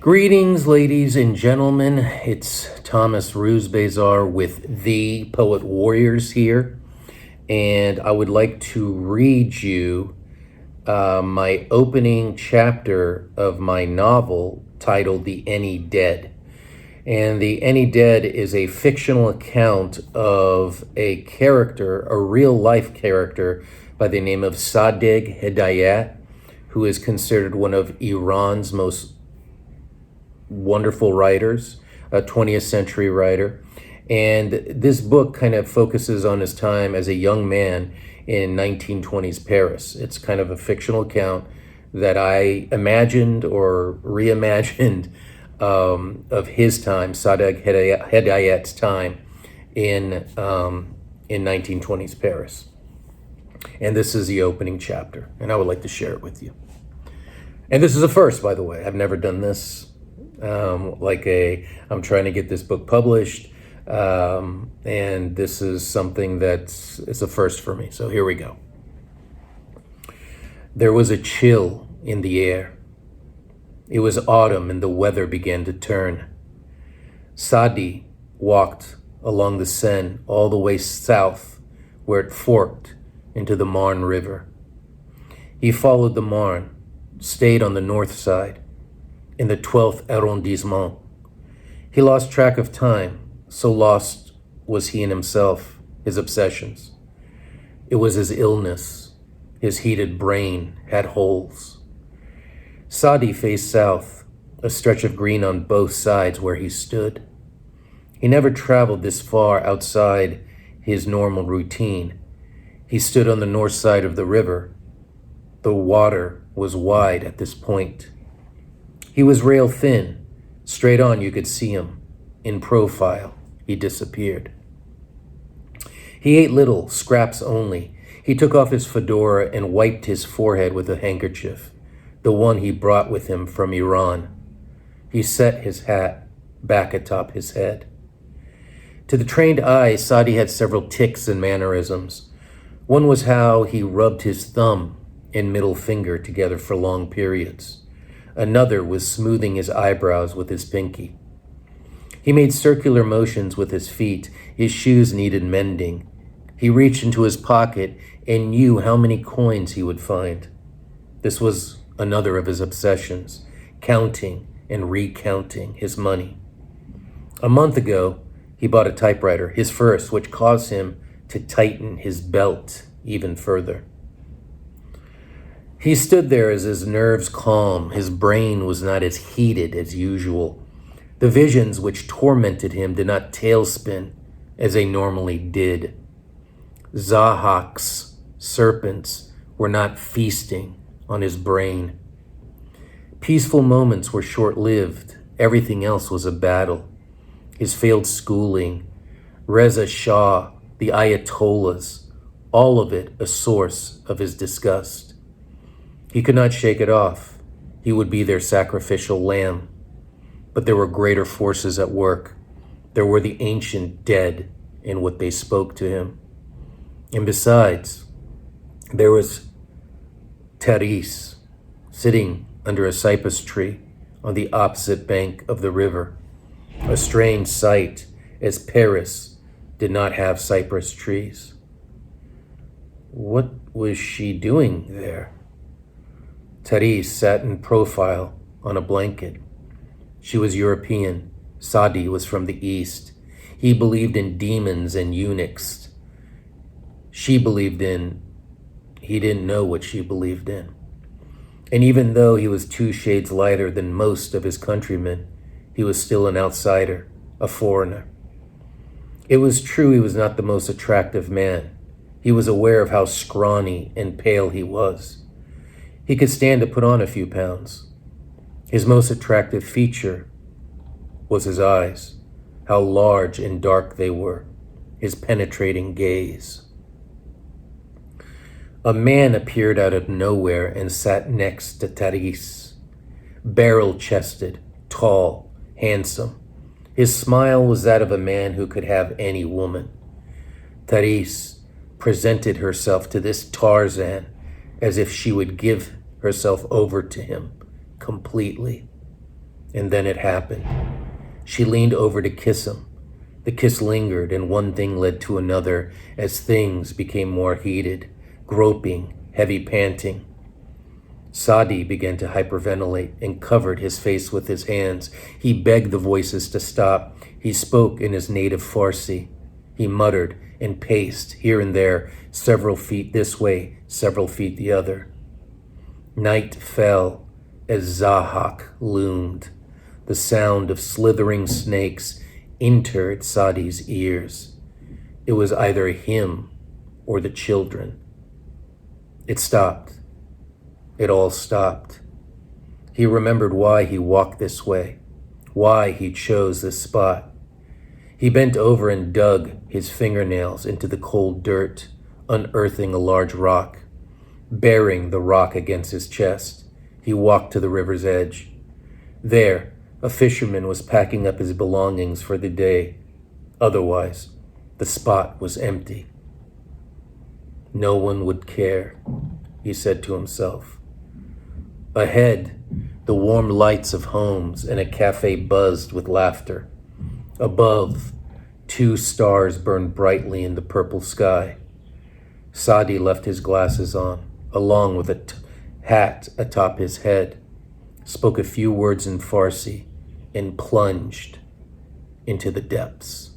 Greetings, ladies and gentlemen. It's Thomas Rooz Bazar with the Poet Warriors here, and I would like to read you my opening chapter of my novel titled The Any Dead. And The Any Dead is a fictional account of a character, a real-life character by the name of Sadegh Hidayat, who is considered one of Iran's most wonderful writers, a 20th century writer. And this book kind of focuses on his time as a young man in 1920s Paris. It's kind of a fictional account that I imagined or reimagined of his time, Sadegh Hidayat's time in 1920s Paris. And this is the opening chapter, and I would like to share it with you. And this is a first, by the way. I've never done this. I'm trying to get this book published, and this is something it's a first for me. So here we go. There was a chill in the air. It was autumn and the weather began to turn. Sadi walked along the Seine all the way south where it forked into the Marne River. He followed the Marne, stayed on the north side, in the 12th arrondissement. He lost track of time, so lost was he in himself, his obsessions. It was his illness. His heated brain had holes. Sadi faced south, a stretch of green on both sides where he stood. He never traveled this far outside his normal routine. He stood on the north side of the river. The water was wide at this point. He was rail thin. Straight on you could see him. In profile, he disappeared. He ate little, scraps only. He took off his fedora and wiped his forehead with a handkerchief, the one he brought with him from Iran. He set his hat back atop his head. To the trained eye, Sadi had several tics and mannerisms. One was how he rubbed his thumb and middle finger together for long periods. Another was smoothing his eyebrows with his pinky. He made circular motions with his feet. His shoes needed mending. He reached into his pocket and knew how many coins he would find. This was another of his obsessions, counting and recounting his money. A month ago, he bought a typewriter, his first, which caused him to tighten his belt even further. He stood there as his nerves calm. His brain was not as heated as usual. The visions which tormented him did not tailspin as they normally did. Zahaks, serpents, were not feasting on his brain. Peaceful moments were short-lived. Everything else was a battle. His failed schooling, Reza Shah, the Ayatollahs, all of it a source of his disgust. He could not shake it off. He would be their sacrificial lamb. But there were greater forces at work. There were the ancient dead in what they spoke to him. And besides, there was Therese sitting under a cypress tree on the opposite bank of the river. A strange sight, as Paris did not have cypress trees. What was she doing there? Therese sat in profile on a blanket. She was European. Sadi was from the East. He believed in demons and eunuchs. He didn't know what she believed in. And even though he was 2 shades lighter than most of his countrymen, he was still an outsider, a foreigner. It was true he was not the most attractive man. He was aware of how scrawny and pale he was. He could stand to put on a few pounds. His most attractive feature was his eyes, how large and dark they were, his penetrating gaze. A man appeared out of nowhere and sat next to Therese, barrel-chested, tall, handsome. His smile was that of a man who could have any woman. Therese presented herself to this Tarzan as if she would give herself over to him completely. And then it happened. She leaned over to kiss him. The kiss lingered, and one thing led to another as things became more heated, groping, heavy panting. Sadi began to hyperventilate and covered his face with his hands. He begged the voices to stop. He spoke in his native Farsi. He muttered and paced here and there, several feet this way, several feet the other. Night fell as Zahak loomed. The sound of slithering snakes entered Sadi's ears. It was either him or the children. It stopped. It all stopped. He remembered why he walked this way, why he chose this spot. He bent over and dug his fingernails into the cold dirt, unearthing a large rock. Bearing the rock against his chest, he walked to the river's edge. There, a fisherman was packing up his belongings for the day. Otherwise, the spot was empty. No one would care, he said to himself. Ahead, the warm lights of homes and a cafe buzzed with laughter. Above, 2 stars burned brightly in the purple sky. Sadi left his glasses on, along with a hat atop his head, spoke a few words in Farsi, and plunged into the depths.